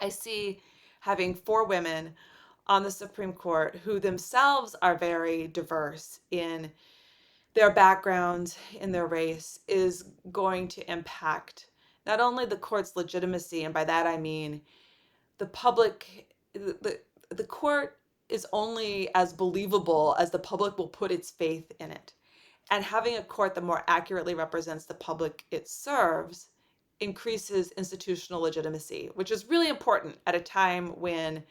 I see having 4 women on the Supreme Court who themselves are very diverse in their background, in their race, is going to impact not only the court's legitimacy, and by that I mean the public, the court is only as believable as the public will put its faith in it. And having a court that more accurately represents the public it serves increases institutional legitimacy, which is really important at a time when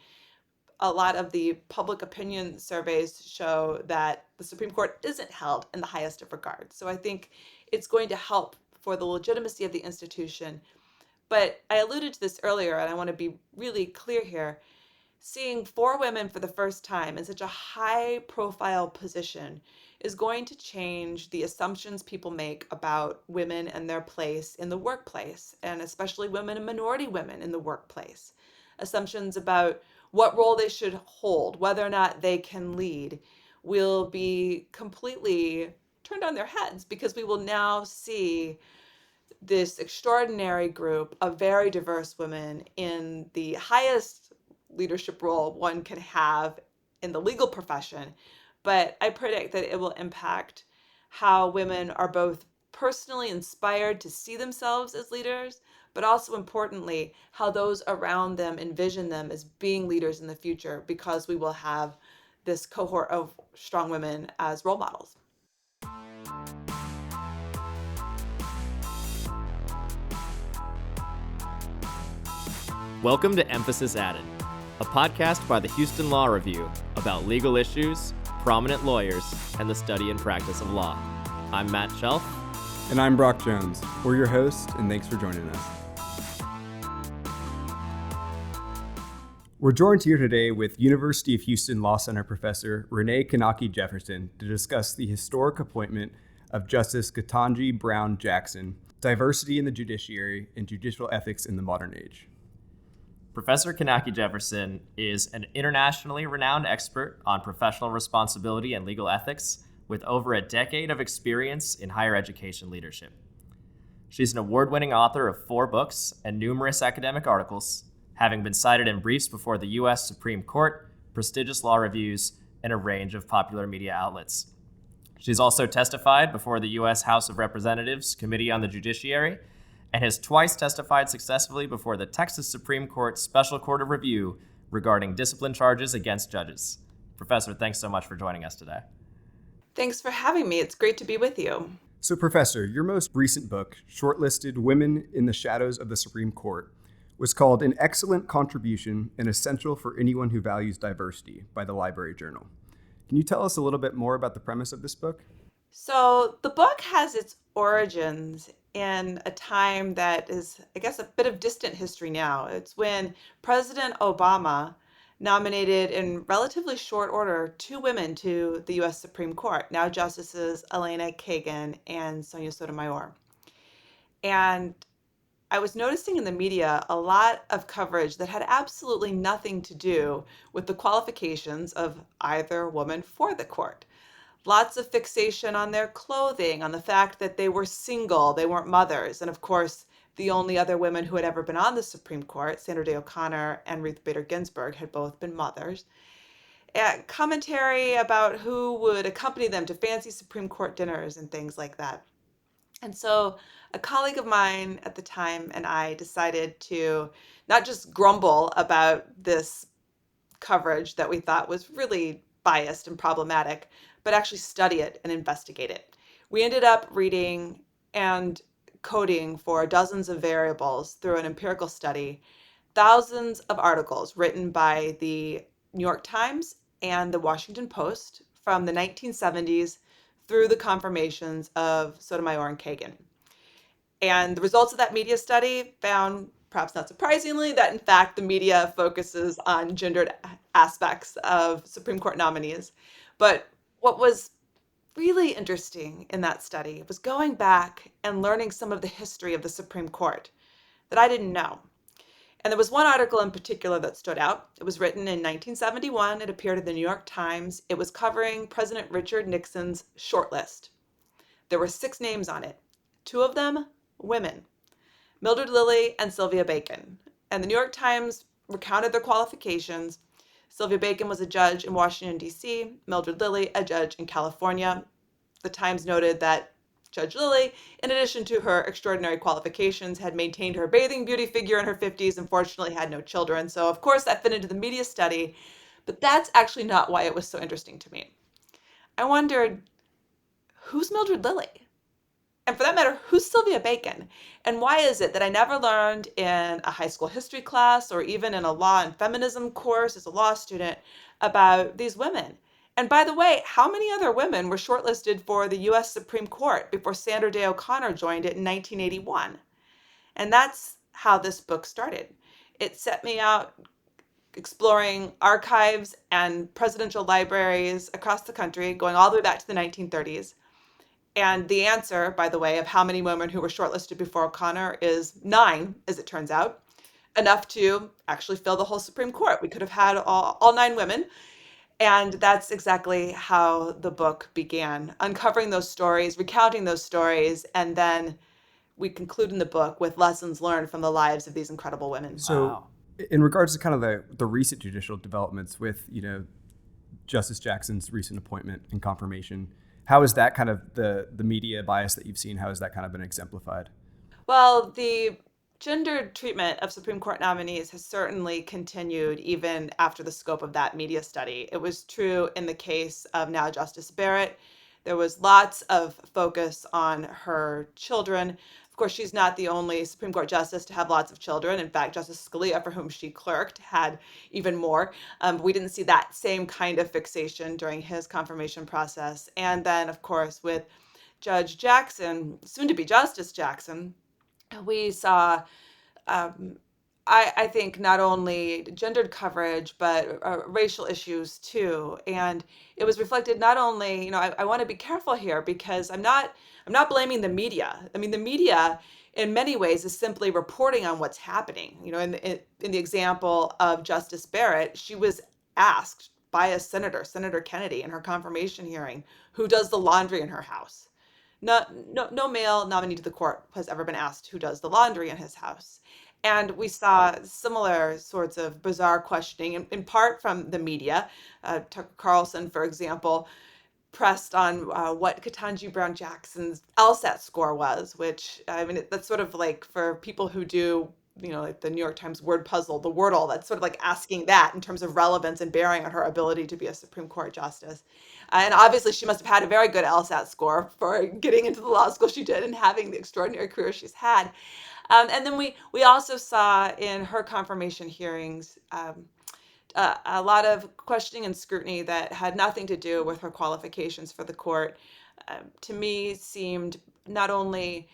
a lot of the public opinion surveys show that the Supreme Court isn't held in the highest of regards. So I think it's going to help for the legitimacy of the institution. But I alluded to this earlier, and I want to be really clear here. Seeing 4 women for the first time in such a high profile position is going to change the assumptions people make about women and their place in the workplace, and especially women and minority women in the workplace. Assumptions about what role they should hold, whether or not they can lead, will be completely turned on their heads because we will now see this extraordinary group of very diverse women in the highest leadership role one can have in the legal profession. But I predict that it will impact how women are both personally inspired to see themselves as leaders, but also importantly, how those around them envision them as being leaders in the future, because we will have this cohort of strong women as role models. Welcome to Emphasis Added, a podcast by the Houston Law Review about legal issues, prominent lawyers, and the study and practice of law. I'm Matt Chelf. And I'm Brock Jones. We're your hosts, and thanks for joining us. We're joined here today with University of Houston Law Center Professor Renee Knake-Jefferson to discuss the historic appointment of Justice Ketanji Brown Jackson, Diversity in the Judiciary and Judicial Ethics in the Modern Age. Professor Knake-Jefferson is an internationally renowned expert on professional responsibility and legal ethics with over a decade of experience in higher education leadership. She's an award-winning author of 4 books and numerous academic articles, having been cited in briefs before the U.S. Supreme Court, prestigious law reviews, and a range of popular media outlets. She's also testified before the U.S. House of Representatives Committee on the Judiciary and has twice testified successfully before the Texas Supreme Court Special Court of Review regarding discipline charges against judges. Professor, thanks so much for joining us today. Thanks for having me. It's great to be with you. So, Professor, your most recent book, Shortlisted: Women in the Shadows of the Supreme Court, was called An Excellent Contribution and Essential for Anyone Who Values Diversity by the Library Journal. Can you tell us a little bit more about the premise of this book? So the book has its origins in a time that is, I guess, a bit of distant history now. It's when President Obama nominated in relatively short order 2 women to the U.S. Supreme Court, now Justices Elena Kagan and Sonia Sotomayor. And I was noticing in the media a lot of coverage that had absolutely nothing to do with the qualifications of either woman for the court. Lots of fixation on their clothing, on the fact that they were single, they weren't mothers. And of course, the only other women who had ever been on the Supreme Court, Sandra Day O'Connor and Ruth Bader Ginsburg, had both been mothers. Commentary about who would accompany them to fancy Supreme Court dinners and things like that. And so a colleague of mine at the time and I decided to not just grumble about this coverage that we thought was really biased and problematic, but actually study it and investigate it. We ended up reading and coding for dozens of variables through an empirical study, thousands of articles written by the New York Times and the Washington Post from the 1970s through the confirmations of Sotomayor and Kagan. And the results of that media study found, perhaps not surprisingly, that in fact the media focuses on gendered aspects of Supreme Court nominees. But what was really interesting in that study was going back and learning some of the history of the Supreme Court that I didn't know. And there was one article in particular that stood out. It was written in 1971. It appeared in the New York Times. It was covering President Richard Nixon's shortlist. There were 6 names on it. 2 of them, women, Mildred Lilly and Sylvia Bacon. And the New York Times recounted their qualifications. Sylvia Bacon was a judge in Washington, D.C., Mildred Lilly, a judge in California. The Times noted that Judge Lilly, in addition to her extraordinary qualifications, had maintained her bathing beauty figure in her 50s and fortunately had no children. So, of course, that fit into the media study, but that's actually not why it was so interesting to me. I wondered, who's Mildred Lilly? And for that matter, who's Sylvia Bacon? And why is it that I never learned in a high school history class or even in a law and feminism course as a law student about these women? And by the way, how many other women were shortlisted for the US Supreme Court before Sandra Day O'Connor joined it in 1981? And that's how this book started. It set me out exploring archives and presidential libraries across the country, going all the way back to the 1930s. And the answer, by the way, of how many women who were shortlisted before O'Connor is 9, as it turns out, enough to actually fill the whole Supreme Court. We could have had all 9 women. And that's exactly how the book began, uncovering those stories, recounting those stories, and then we conclude in the book with lessons learned from the lives of these incredible women. So, in regards to kind of the recent judicial developments with, Justice Jackson's recent appointment and confirmation, how is that kind of the media bias that you've seen? How has that kind of been exemplified? Well, the gendered treatment of Supreme Court nominees has certainly continued even after the scope of that media study. It was true in the case of now Justice Barrett. There was lots of focus on her children. Of course, she's not the only Supreme Court justice to have lots of children. In fact, Justice Scalia, for whom she clerked, had even more. We didn't see that same kind of fixation during his confirmation process. And then, of course, with Judge Jackson, soon to be Justice Jackson, we saw, um, I think, not only gendered coverage, but racial issues too. And it was reflected not only, I want to be careful here because I'm not blaming the media. I mean, the media in many ways is simply reporting on what's happening. In the example of Justice Barrett, she was asked by a senator, Senator Kennedy, in her confirmation hearing, who does the laundry in her house. No male nominee to the court has ever been asked who does the laundry in his house. And we saw similar sorts of bizarre questioning, in part from the media. Tucker Carlson, for example, pressed on what Ketanji Brown Jackson's LSAT score was, which, I mean, that's sort of like for people who do, like the New York Times word puzzle, the Wordle, that's sort of like asking that in terms of relevance and bearing on her ability to be a Supreme Court justice. And obviously, she must have had a very good LSAT score for getting into the law school she did and having the extraordinary career she's had. And then we also saw in her confirmation hearings a lot of questioning and scrutiny that had nothing to do with her qualifications for the court. To me, seemed not only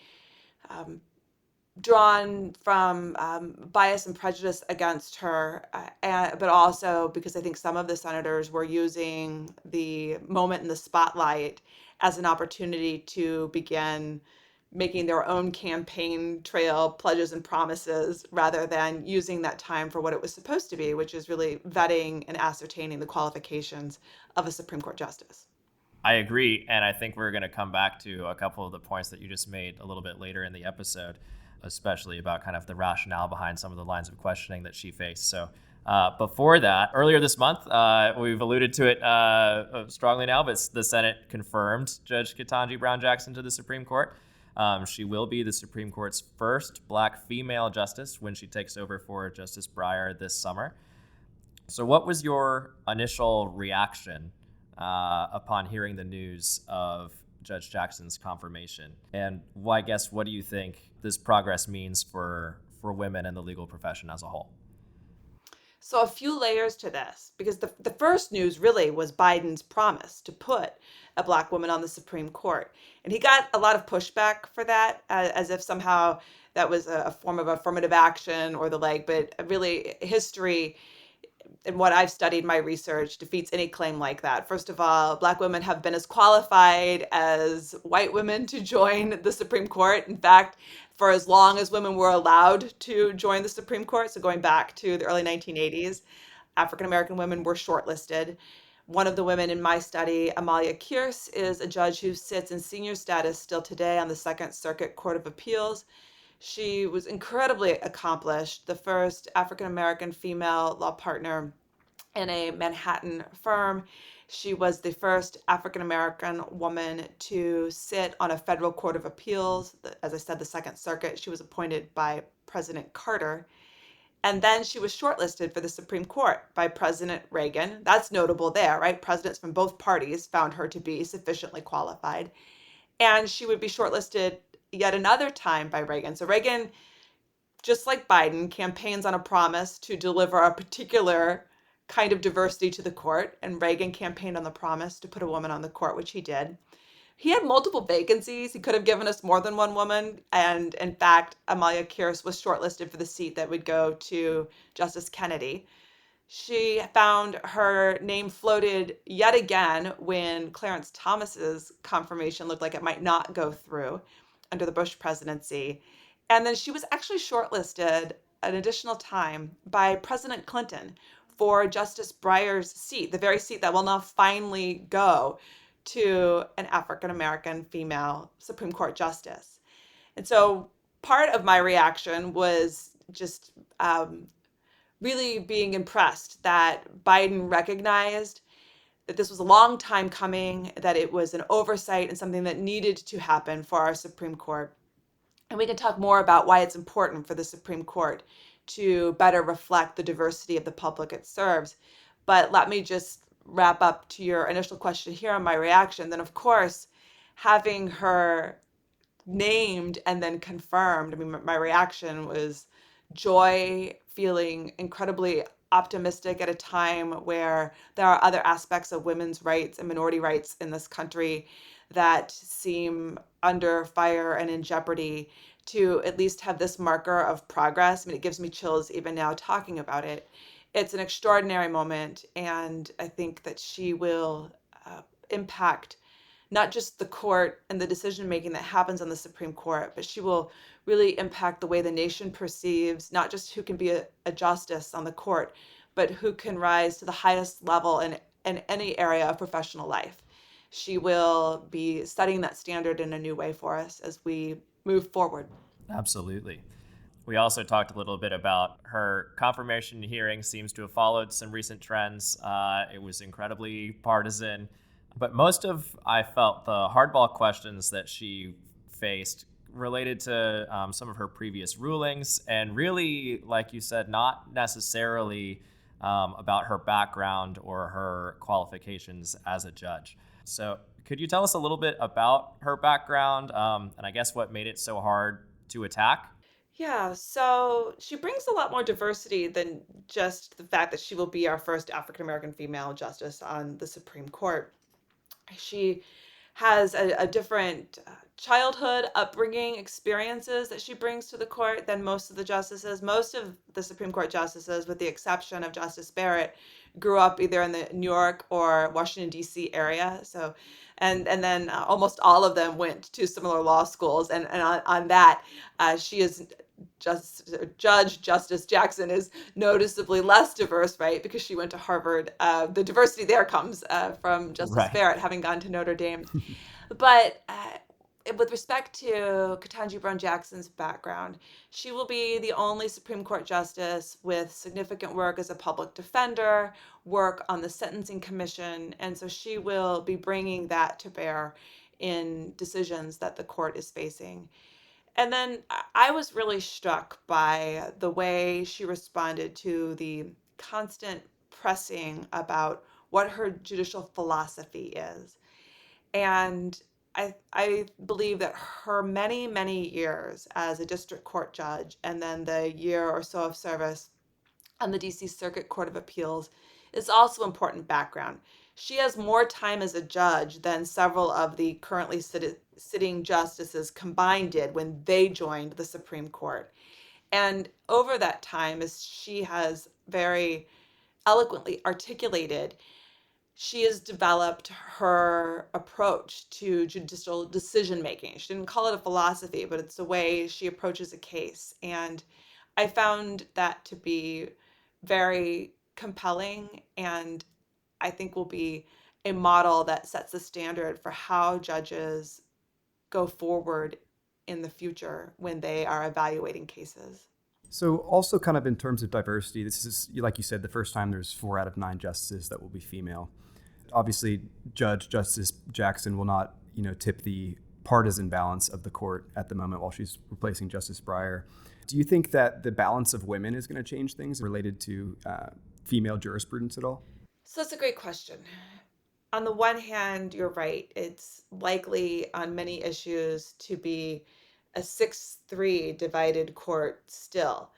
drawn from bias and prejudice against her, but also because I think some of the senators were using the moment in the spotlight as an opportunity to begin making their own campaign trail pledges and promises rather than using that time for what it was supposed to be, which is really vetting and ascertaining the qualifications of a Supreme Court justice. I agree, and I think we're going to come back to a couple of the points that you just made a little bit later in the episode, especially about kind of the rationale behind some of the lines of questioning that she faced. So before that, earlier this month, we've alluded to it strongly now, but the Senate confirmed Judge Ketanji Brown Jackson to the Supreme Court. She will be the Supreme Court's first Black female justice when she takes over for Justice Breyer this summer. So what was your initial reaction upon hearing the news of Judge Jackson's confirmation? And what do you think this progress means for women in the legal profession as a whole? So a few layers to this, because the first news really was Biden's promise to put a Black woman on the Supreme Court. And he got a lot of pushback for that, as if somehow that was a form of affirmative action or the like. But really, history and what I've studied, my research, defeats any claim like that. First of all, Black women have been as qualified as white women to join the Supreme Court. In fact, for as long as women were allowed to join the Supreme Court, so going back to the early 1980s, African American women were shortlisted. One of the women in my study, Amalia Kierce, is a judge who sits in senior status still today on the Second Circuit Court of Appeals. She was incredibly accomplished, the first African American female law partner in a Manhattan firm. She was the first African American woman to sit on a federal court of appeals. As I said, the Second Circuit. She was appointed by President Carter. And then she was shortlisted for the Supreme Court by President Reagan. That's notable there, right? Presidents from both parties found her to be sufficiently qualified. And she would be shortlisted yet another time by Reagan. So Reagan, just like Biden, campaigns on a promise to deliver a particular kind of diversity to the court. And Reagan campaigned on the promise to put a woman on the court, which he did. He had multiple vacancies. He could have given us more than one woman. And in fact, Amalia Kearse was shortlisted for the seat that would go to Justice Kennedy. She found her name floated yet again when Clarence Thomas's confirmation looked like it might not go through under the Bush presidency. And then she was actually shortlisted an additional time by President Clinton for Justice Breyer's seat, the very seat that will now finally go to an African American female Supreme Court justice. And so part of my reaction was just really being impressed that Biden recognized that this was a long time coming, that it was an oversight and something that needed to happen for our Supreme Court. And we can talk more about why it's important for the Supreme Court to better reflect the diversity of the public it serves. But let me just wrap up to your initial question here on my reaction. Then, of course, having her named and then confirmed, I mean, my reaction was joy, feeling incredibly optimistic at a time where there are other aspects of women's rights and minority rights in this country that seem under fire and in jeopardy. To at least have this marker of progress, I mean, it gives me chills even now talking about it. It's an extraordinary moment, and I think that she will impact not just the court and the decision making that happens on the Supreme Court, but she will really impact the way the nation perceives not just who can be a justice on the court, but who can rise to the highest level in any area of professional life. She will be setting that standard in a new way for us as we move forward. Absolutely. We also talked a little bit about her confirmation hearing seems to have followed some recent trends. It was incredibly partisan. But most of, I felt, the hardball questions that she faced related to some of her previous rulings, and really, like you said, not necessarily about her background or her qualifications as a judge. So could you tell us a little bit about her background and I guess what made it so hard to attack? Yeah, so she brings a lot more diversity than just the fact that she will be our first African American female justice on the Supreme Court. She has a different childhood upbringing experiences that she brings to the court than most of the justices. Most of the Supreme Court justices, with the exception of Justice Barrett, grew up either in the New York or Washington, D.C. area. So, and then almost all of them went to similar law schools. And on that, she is Judge Justice Jackson is noticeably less diverse, right? Because she went to Harvard. The diversity there comes from Justice Right. Barrett having gone to Notre Dame. But with respect to Ketanji Brown Jackson's background, she will be the only Supreme Court justice with significant work as a public defender, work on the Sentencing Commission, and so she will be bringing that to bear in decisions that the court is facing. And then I was really struck by the way she responded to the constant pressing about what her judicial philosophy is. And I believe that her many, many years as a district court judge and then the year or so of service on the DC Circuit Court of Appeals is also important background. She has more time as a judge than several of the currently sitting justices combined did when they joined the Supreme Court. And over that time, as she has very eloquently articulated, she has developed her approach to judicial decision making. She didn't call it a philosophy, but it's the way she approaches a case. And I found that to be very compelling, and I think will be a model that sets the standard for how judges go forward in the future when they are evaluating cases. So also kind of in terms of diversity, this is, like you said, the first time there's 4 out of 9 justices that will be female. Obviously, Justice Jackson will not, tip the partisan balance of the court at the moment while she's replacing Justice Breyer. Do you think that the balance of women is going to change things related to female jurisprudence at all? So that's a great question. On the one hand, you're right. It's likely on many issues to be a 6-3 divided court still,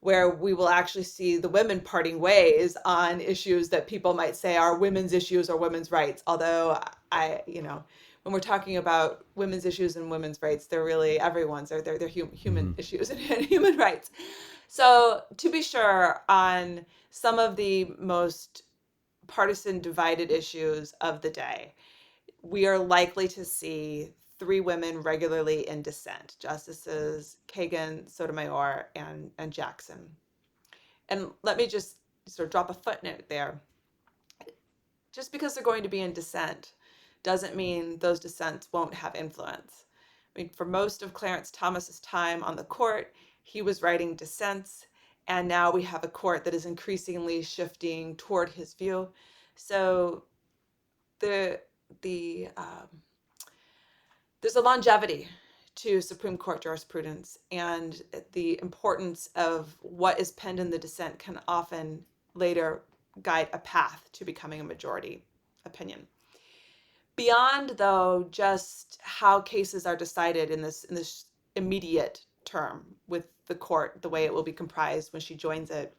where we will actually see the women parting ways on issues that people might say are women's issues or women's rights. Although when we're talking about women's issues and women's rights, they're really everyone's. They're human issues and human rights. So to be sure, on some of the most partisan divided issues of the day, we are likely to see 3 women regularly in dissent: Justices Kagan, Sotomayor, and Jackson. And let me just sort of drop a footnote there. Just because they're going to be in dissent doesn't mean those dissents won't have influence. I mean, for most of Clarence Thomas's time on the court, he was writing dissents, and now we have a court that is increasingly shifting toward his view. So the there's a longevity to Supreme Court jurisprudence, and the importance of what is penned in the dissent can often later guide a path to becoming a majority opinion. Beyond, though, just how cases are decided in this immediate term with the court, the way it will be comprised when she joins it,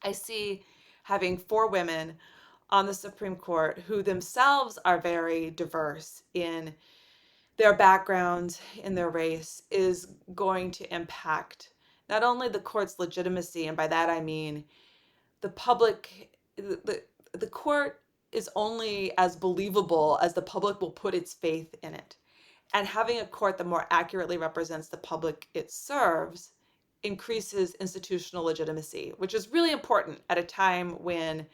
I see having 4 women on the Supreme Court who themselves are very diverse in their background, in their race, is going to impact not only the court's legitimacy, and by that I mean the public, the court is only as believable as the public will put its faith in it. And having a court that more accurately represents the public it serves increases institutional legitimacy, which is really important at a time when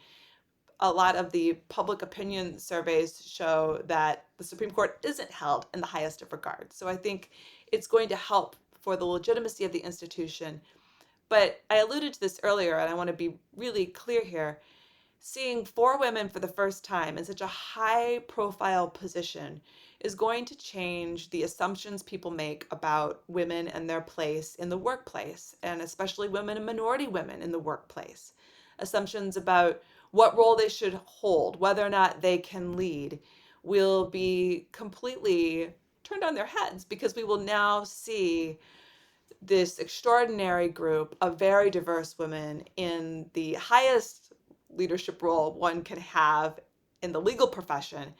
a lot of the public opinion surveys show that the Supreme Court isn't held in the highest of regards. So I think it's going to help for the legitimacy of the institution. But I alluded to this earlier, and I want to be really clear here. Seeing 4 women for the first time in such a high profile position is going to change the assumptions people make about women and their place in the workplace, and especially women and minority women in the workplace. Assumptions about what role they should hold, whether or not they can lead, will be completely turned on their heads, because we will now see this extraordinary group of very diverse women in the highest leadership role one can have in the legal profession.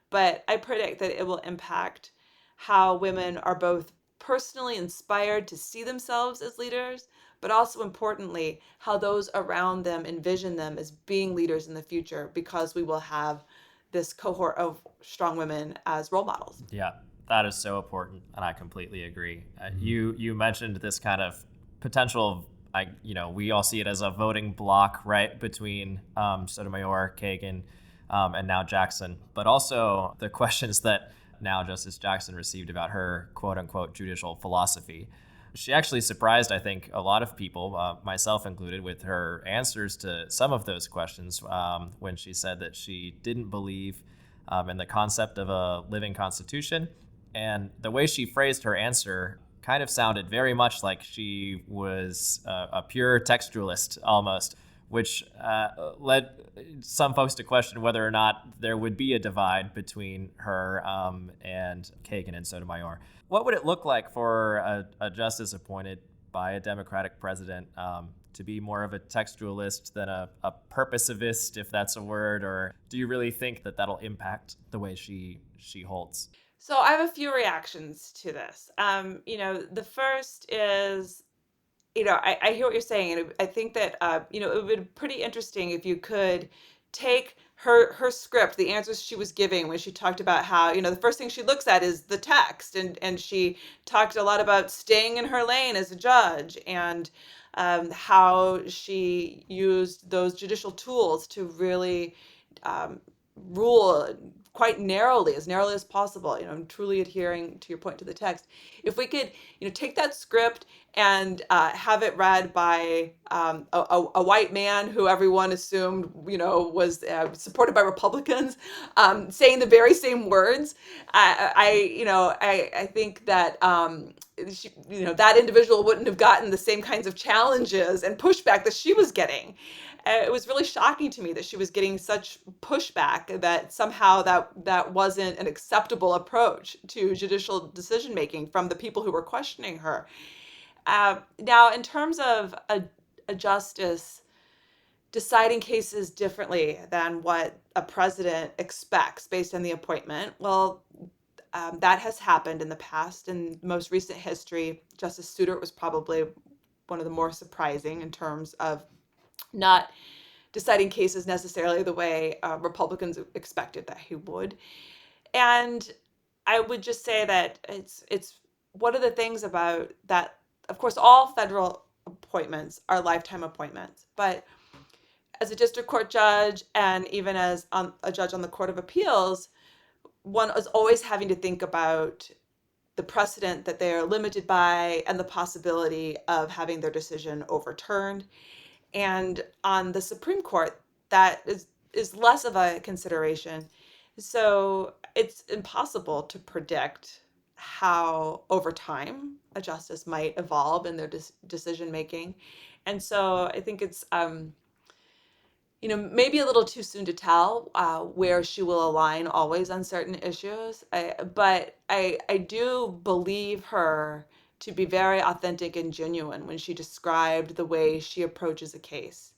But I predict that it will impact how women are both personally inspired to see themselves as leaders, but also importantly, how those around them envision them as being leaders in the future, because we will have this cohort of strong women as role models. Yeah, that is so important, and I completely agree. You mentioned this kind of potential. We all see it as a voting block, right, between Sotomayor, Kagan, and now Jackson, but also the questions that now Justice Jackson received about her quote-unquote judicial philosophy. She actually surprised, I think, a lot of people, myself included, with her answers to some of those questions when she said that she didn't believe in the concept of a living constitution. And the way she phrased her answer kind of sounded very much like she was a pure textualist almost, which led some folks to question whether or not there would be a divide between her and Kagan and Sotomayor. What would it look like for a justice appointed by a Democratic president to be more of a textualist than a purposivist, if that's a word? Or do you really think that that'll impact the way she holds? So I have a few reactions to this. The first is, I hear what you're saying, and I think that it would be pretty interesting if you could take her script, the answers she was giving when she talked about how, the first thing she looks at is the text, and she talked a lot about staying in her lane as a judge, and how she used those judicial tools to really rule quite narrowly as possible, truly adhering to your point to the text. If we could, take that script and have it read by a white man who everyone assumed, was supported by Republicans, saying the very same words, I think that that individual wouldn't have gotten the same kinds of challenges and pushback that she was getting. It was really shocking to me that she was getting such pushback, that somehow that wasn't an acceptable approach to judicial decision making from the people who were questioning her. Now, in terms of a justice deciding cases differently than what a president expects based on the appointment, well, that has happened in the past. In most recent history, Justice Souter was probably one of the more surprising in terms of not deciding cases necessarily the way Republicans expected that he would. And I would just say that it's one of the things about that. Of course, all federal appointments are lifetime appointments, but as a district court judge and even as a judge on the Court of Appeals, one is always having to think about the precedent that they are limited by and the possibility of having their decision overturned. And on the Supreme Court, that is less of a consideration. So it's impossible to predict how over time a justice might evolve in their decision making. And so I think it's maybe a little too soon to tell where she will align always on certain issues. But I do believe her to be very authentic and genuine when she described the way she approaches a case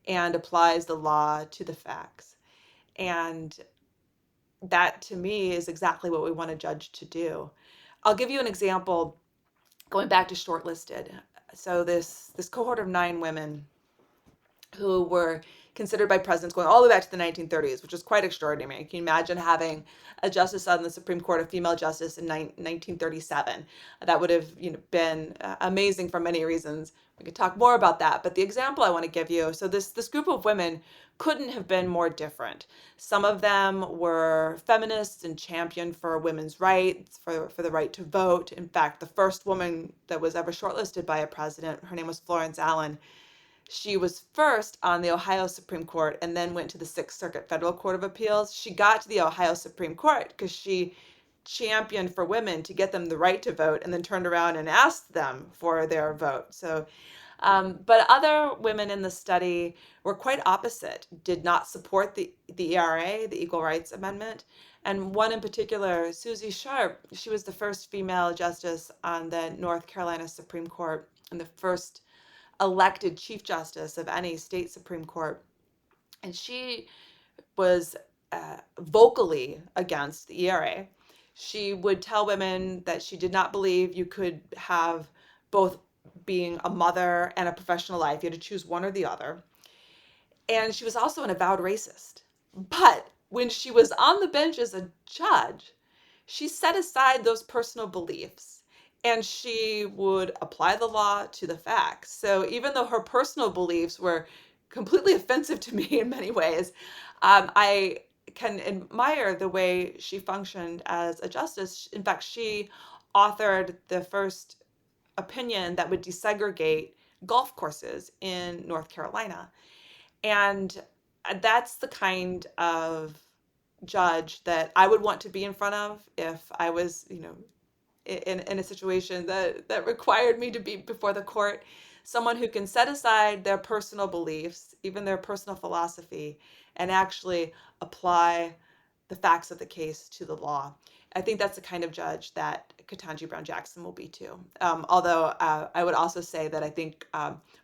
and applies the law to the facts. And that, to me, is exactly what we want a judge to do. I'll give you an example going back to Shortlisted. So this cohort of 9 women who were considered by presidents going all the way back to the 1930s, which is quite extraordinary. Can you imagine having a justice on the Supreme Court, a female justice in 1937? That would have been amazing for many reasons. We could talk more about that. But the example I want to give you, so this group of women couldn't have been more different. Some of them were feminists and championed for women's rights, for the right to vote. In fact, the first woman that was ever shortlisted by a president, her name was Florence Allen. She was first on the Ohio Supreme Court and then went to the Sixth Circuit Federal Court of Appeals. She got to the Ohio Supreme Court because she championed for women to get them the right to vote and then turned around and asked them for their vote. So, but other women in the study were quite opposite, did not support the ERA, the Equal Rights Amendment. And one in particular, Susie Sharp, she was the first female justice on the North Carolina Supreme Court and the first elected Chief Justice of any state Supreme Court. And she was vocally against the ERA. She would tell women that she did not believe you could have both being a mother and a professional life. You had to choose one or the other. And she was also an avowed racist. But when she was on the bench as a judge, she set aside those personal beliefs and she would apply the law to the facts. So even though her personal beliefs were completely offensive to me in many ways, I can admire the way she functioned as a justice. In fact, she authored the first opinion that would desegregate golf courses in North Carolina. And that's the kind of judge that I would want to be in front of if I was, in a situation that required me to be before the court. Someone who can set aside their personal beliefs, even their personal philosophy, and actually apply the facts of the case to the law. I think that's the kind of judge that Ketanji Brown Jackson will be too. Although I would also say that I think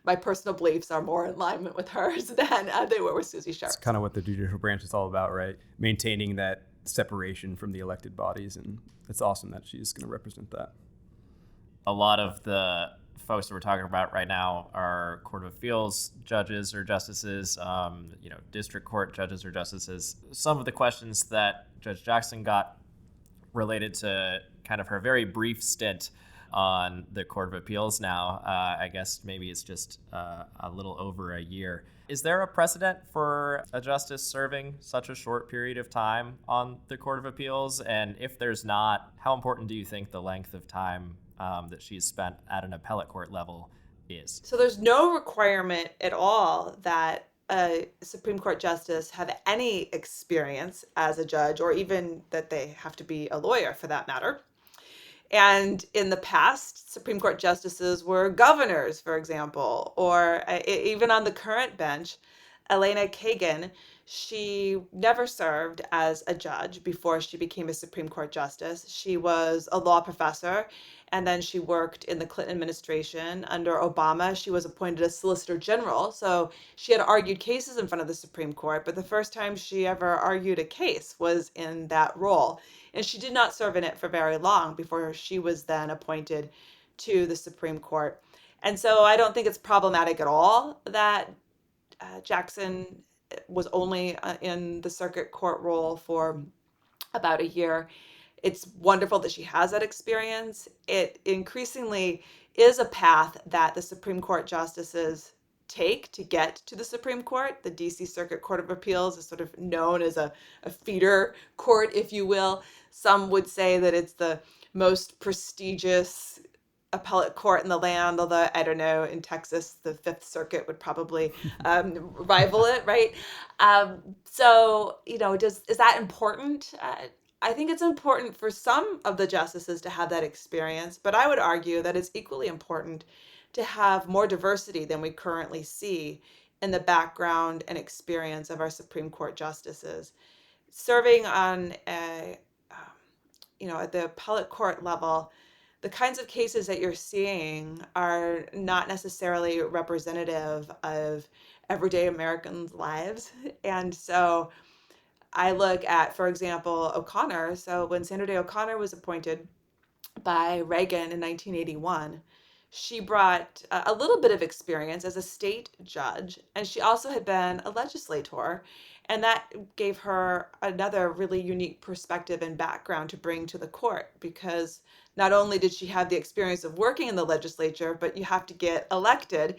my personal beliefs are more in alignment with hers than they were with Susie Sharp. It's kind of what the judicial branch is all about, right? Maintaining that separation from the elected bodies, and it's awesome that she's going to represent that. A lot of the folks that we're talking about right now are Court of Appeals judges or justices, district court judges or justices. Some of the questions that Judge Jackson got related to kind of her very brief stint on the Court of Appeals now. I guess maybe it's just a little over a year. Is there a precedent for a justice serving such a short period of time on the Court of Appeals? And if there's not, how important do you think the length of time that she's spent at an appellate court level is? So there's no requirement at all that a Supreme Court justice have any experience as a judge, or even that they have to be a lawyer for that matter. And in the past, Supreme Court justices were governors, for example, or even on the current bench, Elena Kagan, she never served as a judge before she became a Supreme Court justice. She was a law professor, and then she worked in the Clinton administration. Under Obama, she was appointed a Solicitor General. So she had argued cases in front of the Supreme Court, but the first time she ever argued a case was in that role. And she did not serve in it for very long before she was then appointed to the Supreme Court. And so I don't think it's problematic at all that Jackson was only in the circuit court role for about a year. It's wonderful that she has that experience. It increasingly is a path that the Supreme Court justices take to get to the Supreme Court. The DC Circuit Court of Appeals is sort of known as a feeder court, if you will. Some would say that it's the most prestigious appellate court in the land, although I don't know, in Texas, the Fifth Circuit would probably rival it, right? So, is that important? I think it's important for some of the justices to have that experience, but I would argue that it's equally important to have more diversity than we currently see in the background and experience of our Supreme Court justices. Serving on at the appellate court level, the kinds of cases that you're seeing are not necessarily representative of everyday Americans' lives. And so I look at, for example, O'Connor. So when Sandra Day O'Connor was appointed by Reagan in 1981, she brought a little bit of experience as a state judge, and she also had been a legislator. And that gave her another really unique perspective and background to bring to the court, because not only did she have the experience of working in the legislature, but you have to get elected.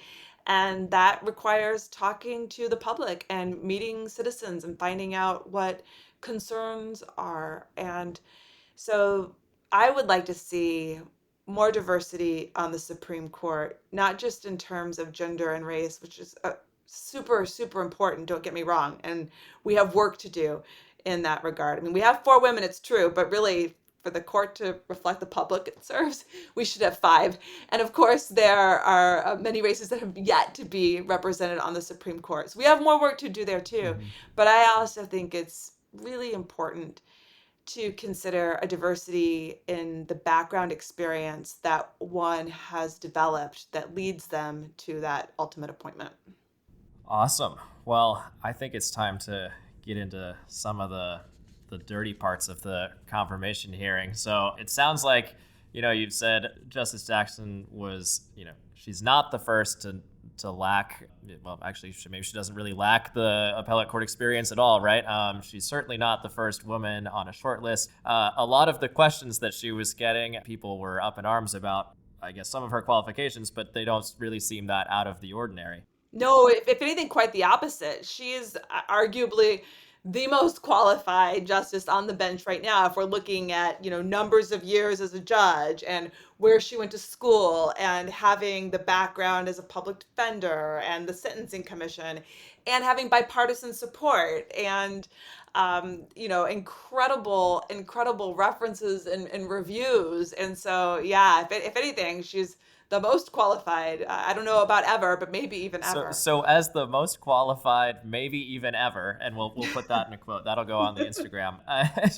And that requires talking to the public and meeting citizens and finding out what concerns are. And so I would like to see more diversity on the Supreme Court, not just in terms of gender and race, which is super, super important, don't get me wrong. And we have work to do in that regard. I mean, we have 4 women, it's true, but really for the court to reflect the public it serves, we should have 5. And of course, there are many races that have yet to be represented on the Supreme Court. So we have more work to do there too. Mm-hmm. But I also think it's really important to consider a diversity in the background experience that one has developed that leads them to that ultimate appointment. Awesome. Well, I think it's time to get into some of the dirty parts of the confirmation hearing. So it sounds like, you've said Justice Jackson was, she's not the first to lack, well, actually, maybe she doesn't really lack the appellate court experience at all, right? She's certainly not the first woman on a short list. A lot of the questions that she was getting, people were up in arms about, I guess, some of her qualifications, but they don't really seem that out of the ordinary. No, if anything, quite the opposite. She is arguably the most qualified justice on the bench right now, if we're looking at, numbers of years as a judge and where she went to school and having the background as a public defender and the Sentencing Commission and having bipartisan support and, incredible references and reviews. And so, yeah, if anything, she's the most qualified. I don't know about ever, but maybe even ever. So as the most qualified, maybe even ever, and we'll put that in a quote. That'll go on the Instagram.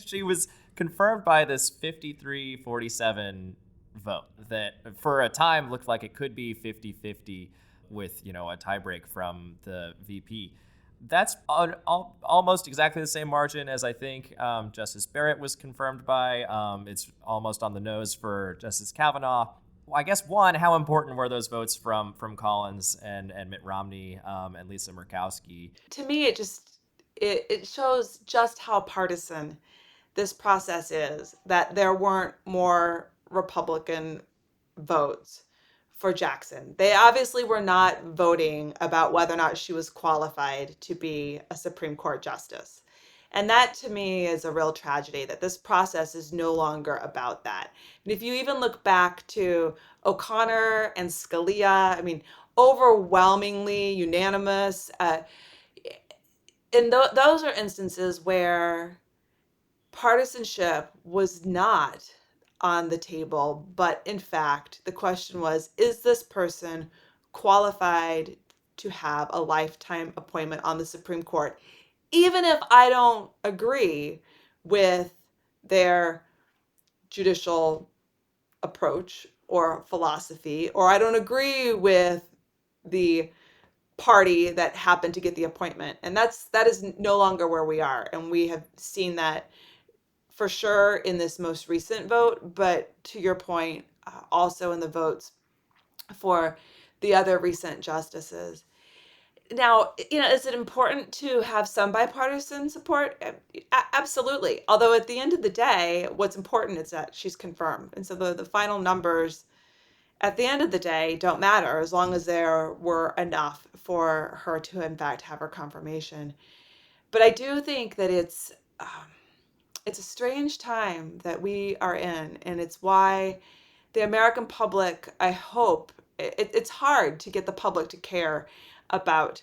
She was confirmed by this 53-47 vote that for a time looked like it could be 50-50 with, a tiebreak from the VP. That's almost exactly the same margin as I think Justice Barrett was confirmed by. It's almost on the nose for Justice Kavanaugh. I guess, one, how important were those votes from Collins and Mitt Romney and Lisa Murkowski? To me, it shows just how partisan this process is, that there weren't more Republican votes for Jackson. They obviously were not voting about whether or not she was qualified to be a Supreme Court justice. And that to me is a real tragedy, that this process is no longer about that. And if you even look back to O'Connor and Scalia, I mean, overwhelmingly unanimous. And those are instances where partisanship was not on the table, but in fact, the question was, is this person qualified to have a lifetime appointment on the Supreme Court? Even if I don't agree with their judicial approach or philosophy, or I don't agree with the party that happened to get the appointment. And that is no longer where we are. And we have seen that for sure in this most recent vote, but to your point, also in the votes for the other recent justices. Now, is it important to have some bipartisan support? Absolutely. Although at the end of the day, what's important is that she's confirmed. And so the final numbers at the end of the day don't matter as long as there were enough for her to, in fact, have her confirmation. But I do think that it's a strange time that we are in, and it's why the American public, I hope, it's hard to get the public to care about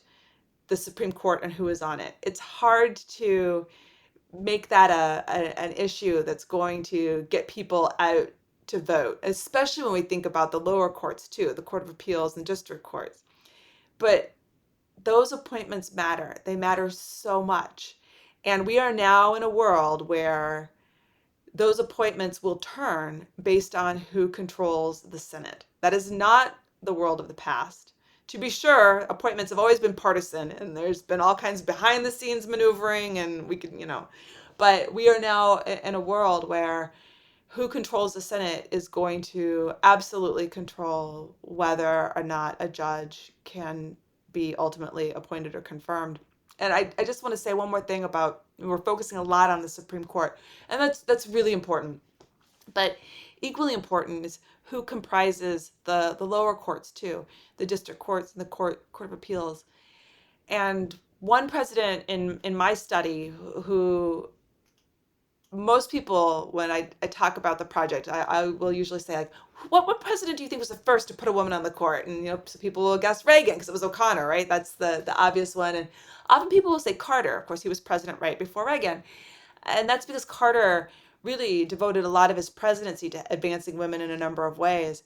the Supreme Court and who is on it. It's hard to make that an issue that's going to get people out to vote, especially when we think about the lower courts too, the Court of Appeals and district courts. But those appointments matter. They matter so much. And we are now in a world where those appointments will turn based on who controls the Senate. That is not the world of the past. To be sure, appointments have always been partisan, and there's been all kinds of behind the scenes maneuvering, and we can, but we are now in a world where who controls the Senate is going to absolutely control whether or not a judge can be ultimately appointed or confirmed. And I just want to say one more thing about, we're focusing a lot on the Supreme Court, and that's really important. But equally important is who comprises the lower courts too, the district courts and the Court of Appeals. And one president in my study who most people, when I talk about the project, I will usually say, like, what president do you think was the first to put a woman on the court? And so people will guess Reagan because it was O'Connor, right? That's the obvious one. And often people will say Carter. Of course, he was president right before Reagan, and that's because Carter really devoted a lot of his presidency to advancing women in a number of ways.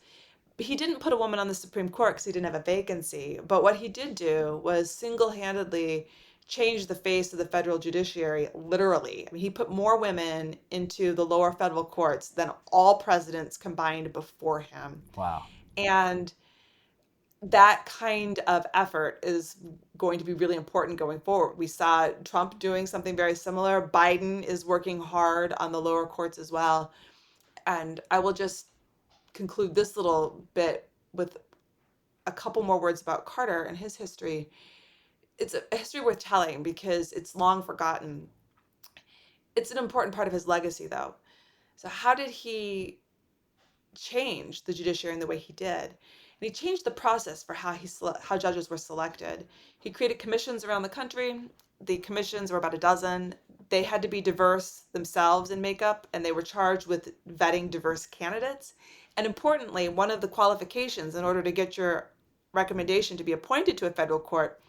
He didn't put a woman on the Supreme Court because he didn't have a vacancy. But what he did do was single-handedly change the face of the federal judiciary, literally. I mean, he put more women into the lower federal courts than all presidents combined before him. Wow. And that kind of effort is going to be really important going forward. We saw Trump doing something very similar. Biden is working hard on the lower courts as well. And I will just conclude this little bit with a couple more words about Carter and his history. It's a history worth telling because it's long forgotten. It's an important part of his legacy, though. So how did he change the judiciary in the way he did? And he changed the process for how judges were selected. He created commissions around the country. The commissions were about a dozen. They had to be diverse themselves in makeup, and they were charged with vetting diverse candidates. And importantly, one of the qualifications in order to get your recommendation to be appointed to a federal court,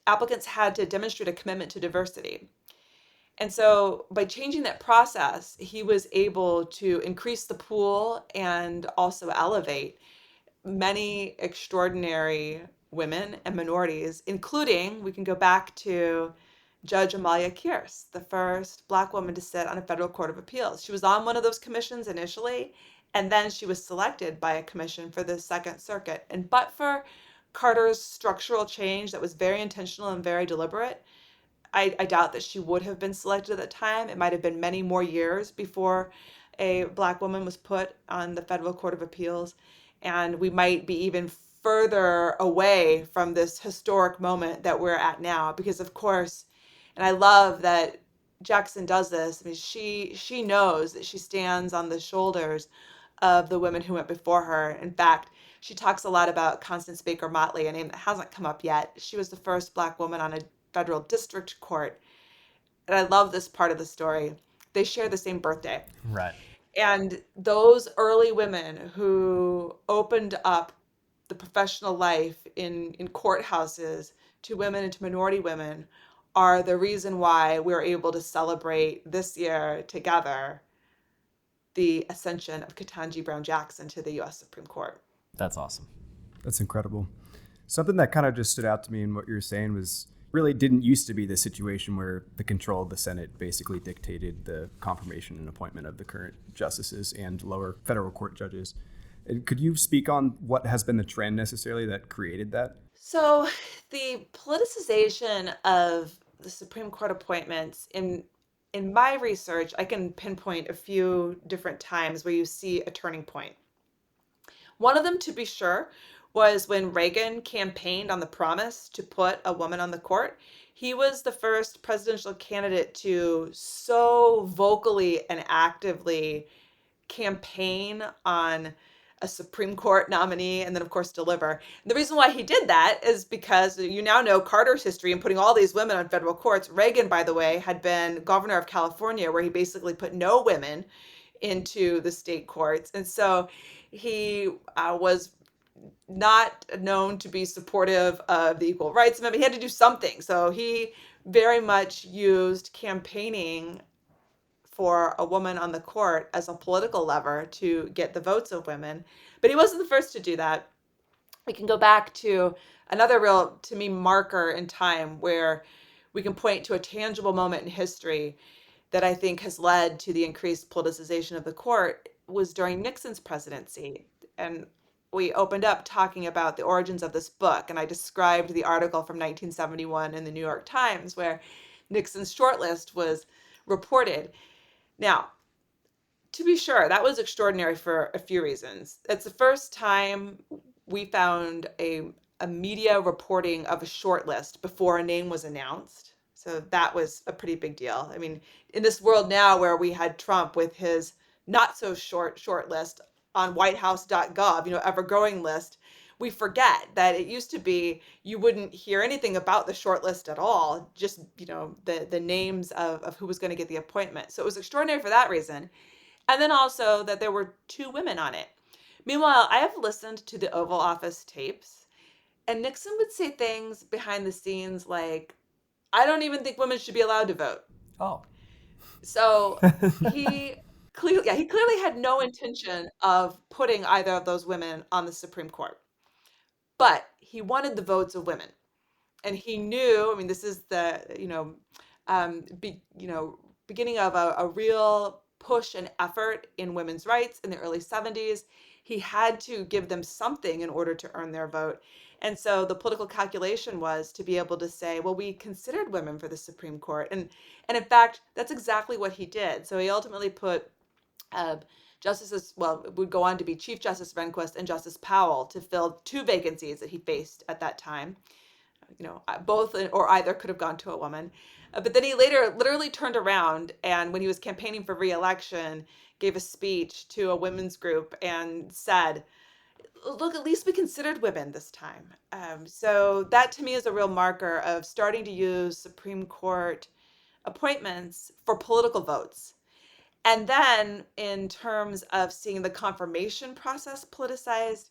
applicants had to demonstrate a commitment to diversity. And so by changing that process, he was able to increase the pool and also elevate many extraordinary women and minorities, including, we can go back to Judge Amalia Kearse, the first Black woman to sit on a federal court of appeals. She was on one of those commissions initially, and then she was selected by a commission for the Second Circuit. And but for Carter's structural change that was very intentional and very deliberate, I doubt that she would have been selected at that time. It might have been many more years before a Black woman was put on the Federal Court of Appeals. And we might be even further away from this historic moment that we're at now. Because, of course, and I love that Jackson does this. I mean, she knows that she stands on the shoulders of the women who went before her. In fact, she talks a lot about Constance Baker Motley, a name that hasn't come up yet. She was the first Black woman on a federal district court. And I love this part of the story. They share the same birthday. Right. And those early women who opened up the professional life in courthouses to women and to minority women are the reason why we're able to celebrate this year together the ascension of Ketanji Brown Jackson to the U.S. Supreme Court. That's awesome. That's incredible. Something that kind of just stood out to me in what you were saying was really didn't used to be the situation where the control of the Senate basically dictated the confirmation and appointment of the current justices and lower federal court judges. And could you speak on what has been the trend necessarily that created that? So the politicization of the Supreme Court appointments in my research, I can pinpoint a few different times where you see a turning point. One of them, to be sure, was when Reagan campaigned on the promise to put a woman on the court. He was the first presidential candidate to so vocally and actively campaign on a Supreme Court nominee and then, of course, deliver. And the reason why he did that is because you now know Carter's history in putting all these women on federal courts. Reagan, by the way, had been governor of California, where he basically put no women into the state courts. And so he was not known to be supportive of the Equal Rights Amendment. He had to do something. So he very much used campaigning for a woman on the court as a political lever to get the votes of women. But he wasn't the first to do that. We can go back to another real, to me, marker in time where we can point to a tangible moment in history that I think has led to the increased politicization of the court was during Nixon's presidency. And we opened up talking about the origins of this book, and I described the article from 1971 in the New York Times where Nixon's shortlist was reported. Now, to be sure, that was extraordinary for a few reasons. It's the first time we found a media reporting of a shortlist before a name was announced. So that was a pretty big deal. I mean, in this world now where we had Trump with his not so short list on whitehouse.gov, ever growing list, we forget that it used to be you wouldn't hear anything about the short list at all, just the names of who was going to get the appointment. So it was extraordinary for that reason. And then also that there were two women on it. Meanwhile, I have listened to the Oval Office tapes, and Nixon would say things behind the scenes like, I don't even think women should be allowed to vote. Oh. So he clearly had no intention of putting either of those women on the Supreme Court. But he wanted the votes of women. And he knew, I mean, this is the, beginning of a real push and effort in women's rights in the early 70s. He had to give them something in order to earn their vote. And so the political calculation was to be able to say, well, we considered women for the Supreme Court. And in fact, that's exactly what he did. So he ultimately put Justices, well, it would go on to be Chief Justice Rehnquist and Justice Powell to fill two vacancies that he faced at that time. Both or either could have gone to a woman. But then he later literally turned around and when he was campaigning for re-election, gave a speech to a women's group and said, look, at least we considered women this time. So that to me is a real marker of starting to use Supreme Court appointments for political votes. And then in terms of seeing the confirmation process politicized,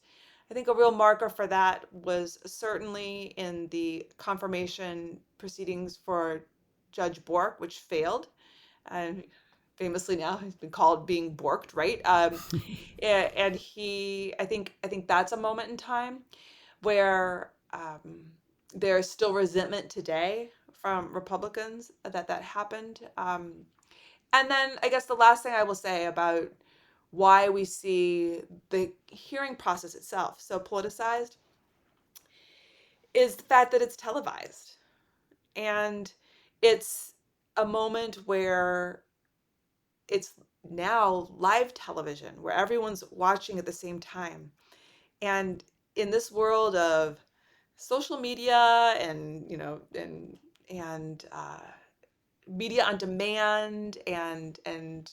I think a real marker for that was certainly in the confirmation proceedings for Judge Bork, which failed. And famously now he's been called being borked, right? And I think that's a moment in time where there's still resentment today from Republicans that happened. And then I guess the last thing I will say about why we see the hearing process itself so politicized is the fact that it's televised. And it's a moment where it's now live television, where everyone's watching at the same time. And in this world of social media and media on demand and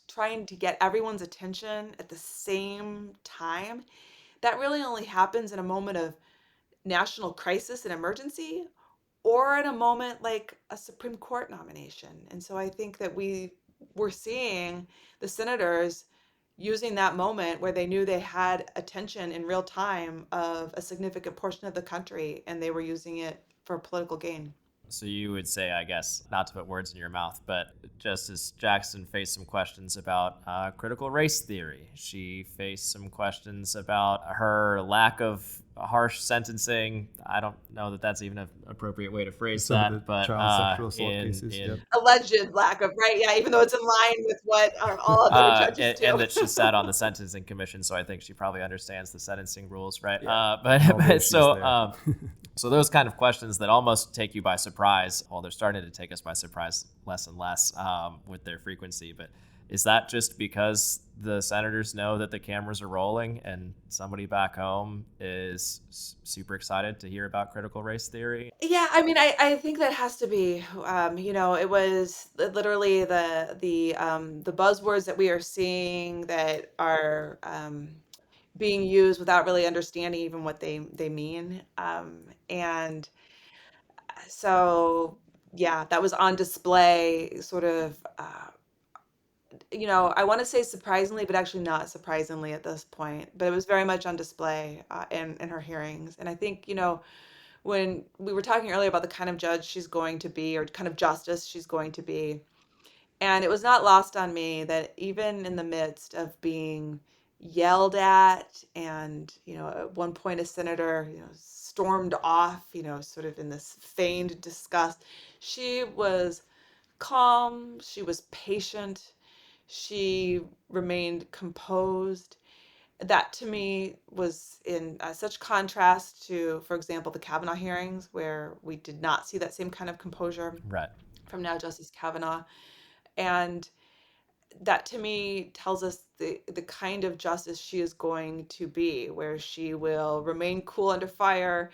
trying to get everyone's attention at the same time, that really only happens in a moment of national crisis and emergency, or in a moment like a Supreme Court nomination. And so I think that we're seeing the senators using that moment where they knew they had attention in real time of a significant portion of the country, and they were using it for political gain. So you would say, I guess, not to put words in your mouth, but Justice Jackson faced some questions about critical race theory. She faced some questions about her lack of harsh sentencing. I don't know that that's even an appropriate way to phrase Some of that, the but child sexual assault cases, yep. Alleged lack of, right? Yeah, even though it's in line with what all other judges do. and that she sat on the sentencing commission, so I think she probably understands the sentencing rules, right? Yeah. But so so those kind of questions that almost take you by surprise, well, they're starting to take us by surprise less and less with their frequency. But is that just because the senators know that the cameras are rolling and somebody back home is super excited to hear about critical race theory? Yeah, I mean, I think that has to be, it was literally the buzzwords that we are seeing that are being used without really understanding even what they mean. And so, yeah, that was on display, sort of. I want to say surprisingly, but actually not surprisingly at this point. But it was very much on display in her hearings, and I think when we were talking earlier about the kind of judge she's going to be, or kind of justice she's going to be. And it was not lost on me that even in the midst of being yelled at, and, at one point a senator, stormed off, sort of in this feigned disgust, she was calm, she was patient, she remained composed. That to me was in such contrast to, for example, the Kavanaugh hearings, where we did not see that same kind of composure Right. from now Justice Kavanaugh. And that to me tells us the kind of justice she is going to be, where she will remain cool under fire.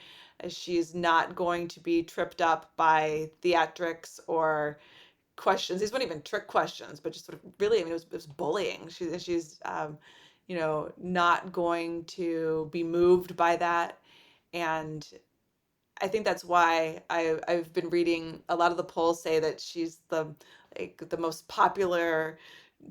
She's not going to be tripped up by theatrics or questions. These weren't even trick questions, but just sort of really, I mean, it was bullying. She's not going to be moved by that. And I think that's why I've been reading a lot of the polls say that she's the most popular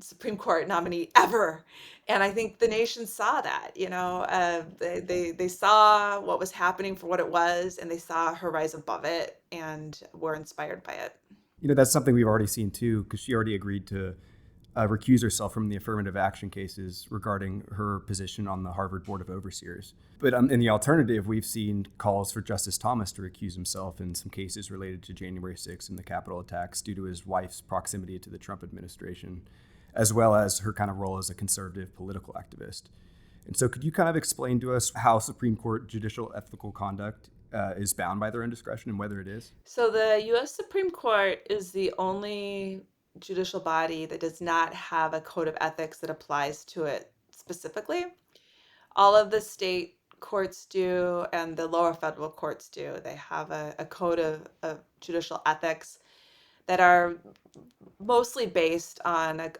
Supreme Court nominee ever. And I think the nation saw that. They saw what was happening for what it was, and they saw her rise above it and were inspired by it. That's something we've already seen too, because she already agreed to recuse herself from the affirmative action cases regarding her position on the Harvard Board of Overseers. But in the alternative, we've seen calls for Justice Thomas to recuse himself in some cases related to January 6th and the Capitol attacks due to his wife's proximity to the Trump administration, as well as her kind of role as a conservative political activist. And so could you kind of explain to us how Supreme Court judicial ethical conduct is bound by their indiscretion and whether it is? So the U.S. Supreme Court is the only judicial body that does not have a code of ethics that applies to it specifically. All of the state courts do, and the lower federal courts do. They have a code of judicial ethics that are mostly based on a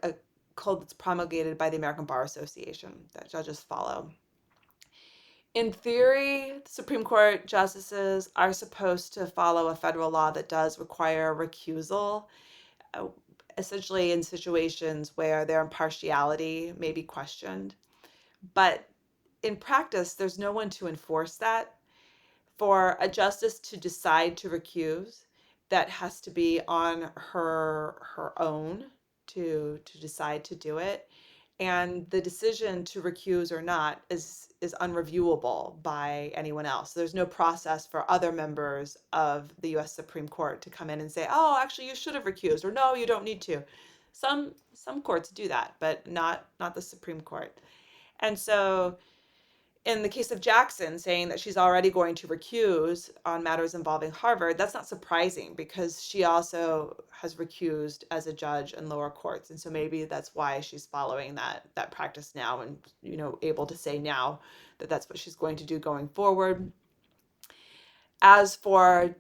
code that's promulgated by the American Bar Association that judges follow. In theory, the Supreme Court justices are supposed to follow a federal law that does require recusal, uh, essentially in situations where their impartiality may be questioned. But in practice, there's no one to enforce that. For a justice to decide to recuse, that has to be on her own to decide to do it. And the decision to recuse or not is unreviewable by anyone else. There's no process for other members of the US Supreme Court to come in and say, "Oh, actually you should have recused," or "No, you don't need to." Some courts do that, but not the Supreme Court. And so in the case of Jackson saying that she's already going to recuse on matters involving Harvard, that's not surprising because she also has recused as a judge in lower courts. And so maybe that's why she's following that practice now, and able to say now that that's what she's going to do going forward. As for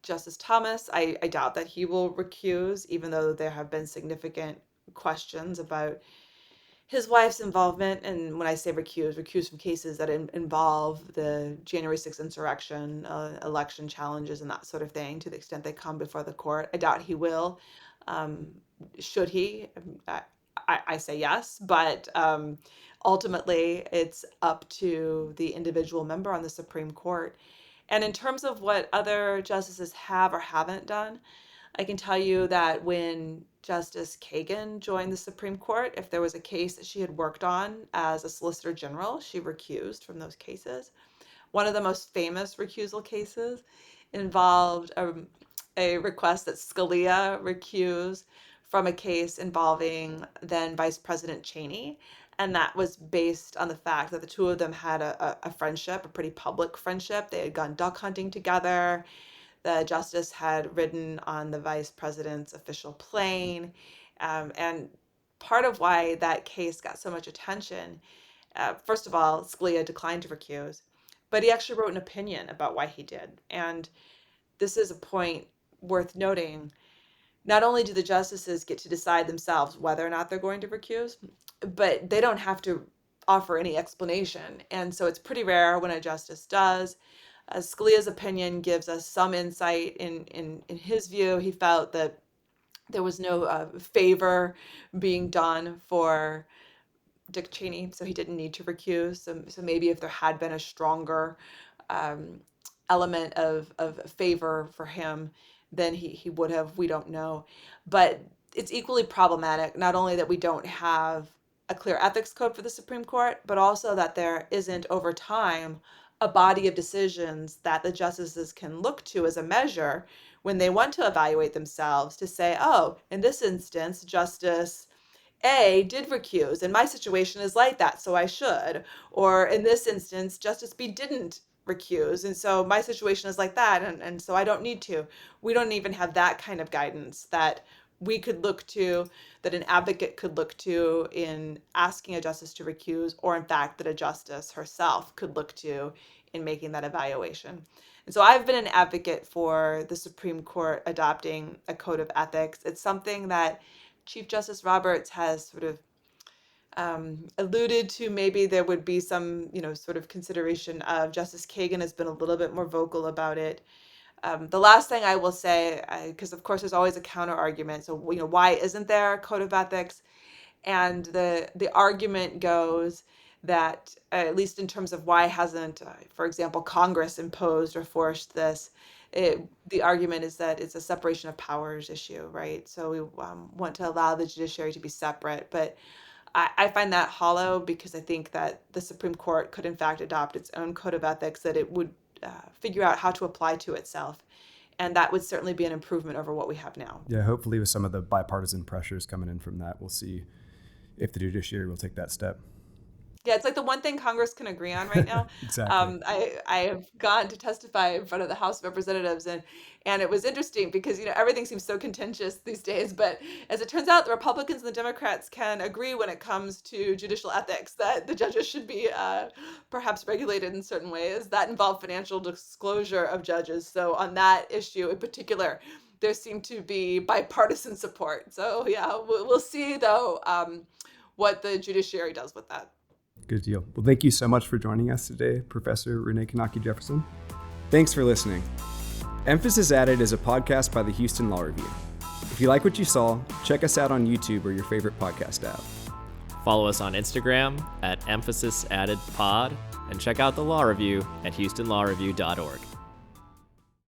Justice Thomas, I doubt that he will recuse, even though there have been significant questions about his wife's involvement. And when I say recuse from cases that involve the January 6th insurrection, election challenges, and that sort of thing, to the extent they come before the court. I doubt he will. Um, should he? I say yes, but ultimately it's up to the individual member on the Supreme Court. And in terms of what other justices have or haven't done, I can tell you that when Justice Kagan joined the Supreme Court, if there was a case that she had worked on as a Solicitor General, she recused from those cases. One of the most famous recusal cases involved a request that Scalia recuse from a case involving then Vice President Cheney. And that was based on the fact that the two of them had a friendship, a pretty public friendship. They had gone duck hunting together. The justice had ridden on the vice president's official plane. And part of why that case got so much attention, first of all, Scalia declined to recuse, but he actually wrote an opinion about why he did. And this is a point worth noting. Not only do the justices get to decide themselves whether or not they're going to recuse, but they don't have to offer any explanation. And so it's pretty rare when a justice does. Scalia's opinion gives us some insight. In his view, he felt that there was no favor being done for Dick Cheney, so he didn't need to recuse. So maybe if there had been a stronger um, element of favor for him, then he would have. We don't know. But it's equally problematic, not only that we don't have a clear ethics code for the Supreme Court, but also that there isn't over time a body of decisions that the justices can look to as a measure when they want to evaluate themselves to say, oh, in this instance, Justice A did recuse, and my situation is like that, so I should. Or in this instance, Justice B didn't recuse, and so my situation is like that, and so I don't need to. We don't even have that kind of guidance that we could look to, that an advocate could look to in asking a justice to recuse, or in fact, that a justice herself could look to in making that evaluation. And so I've been an advocate for the Supreme Court adopting a code of ethics. It's something that Chief Justice Roberts has sort of alluded to. Maybe there would be some, sort of consideration of. Justice Kagan has been a little bit more vocal about it. The last thing I will say, because of course there's always a counter argument. So, why isn't there a code of ethics? And the argument goes that, at least in terms of why hasn't, for example, Congress imposed or forced this, the argument is that it's a separation of powers issue, right? So we want to allow the judiciary to be separate. But I find that hollow, because I think that the Supreme Court could in fact adopt its own code of ethics that it would figure out how to apply to itself. And that would certainly be an improvement over what we have now. Yeah, hopefully with some of the bipartisan pressures coming in from that, we'll see if the judiciary will take that step. Yeah, it's like the one thing Congress can agree on right now. Exactly. I have gone to testify in front of the House of Representatives, and it was interesting because everything seems so contentious these days. But as it turns out, the Republicans and the Democrats can agree when it comes to judicial ethics, that the judges should be perhaps regulated in certain ways that involve financial disclosure of judges. So on that issue in particular, there seemed to be bipartisan support. So yeah, we'll see though what the judiciary does with that. Good deal. Well, thank you so much for joining us today, Professor Renee Knake-Jefferson. Thanks for listening. Emphasis Added is a podcast by the Houston Law Review. If you like what you saw, check us out on YouTube or your favorite podcast app. Follow us on Instagram @EmphasisAddedPod and check out the Law Review at HoustonLawReview.org.